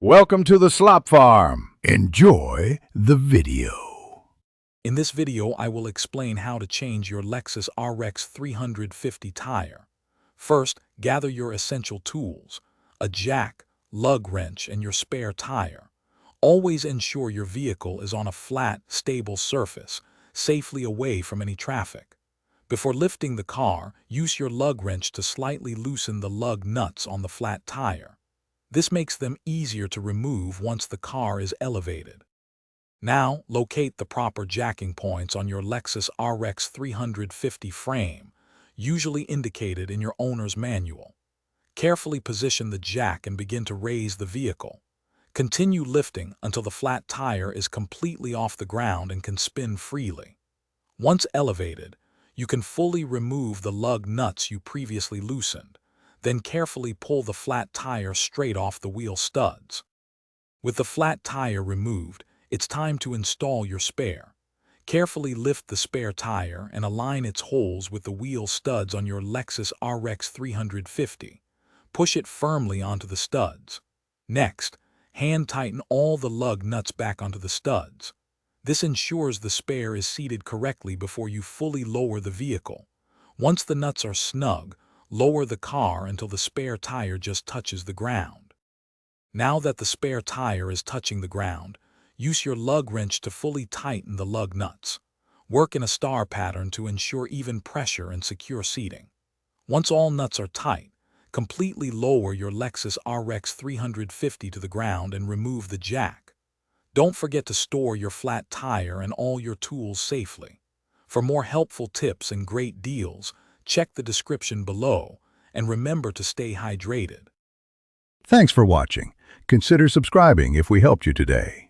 Welcome to the Slop Farm. Enjoy the video. In this video, I will explain how to change your Lexus RX350 tire. First, gather your essential tools: a jack, lug wrench, and your spare tire. Always ensure your vehicle is on a flat, stable surface, safely away from any traffic. Before lifting the car, use your lug wrench to slightly loosen the lug nuts on the flat tire. This makes them easier to remove once the car is elevated. Now, locate the proper jacking points on your Lexus RX350 frame, usually indicated in your owner's manual. Carefully position the jack and begin to raise the vehicle. Continue lifting until the flat tire is completely off the ground and can spin freely. Once elevated, you can fully remove the lug nuts you previously loosened. Then carefully pull the flat tire straight off the wheel studs. With the flat tire removed, it's time to install your spare. Carefully lift the spare tire and align its holes with the wheel studs on your Lexus RX350. Push it firmly onto the studs. Next, hand tighten all the lug nuts back onto the studs. This ensures the spare is seated correctly before you fully lower the vehicle. Once the nuts are snug, lower the car until the spare tire just touches the ground. Now that the spare tire is touching the ground, use your lug wrench to fully tighten the lug nuts. Work in a star pattern to ensure even pressure and secure seating. Once all nuts are tight, completely lower your Lexus RX350 to the ground and remove the jack. Don't forget to store your flat tire and all your tools safely. For more helpful tips and great deals, check the description below, and remember to stay hydrated. Thanks for watching. Consider subscribing if we helped you today.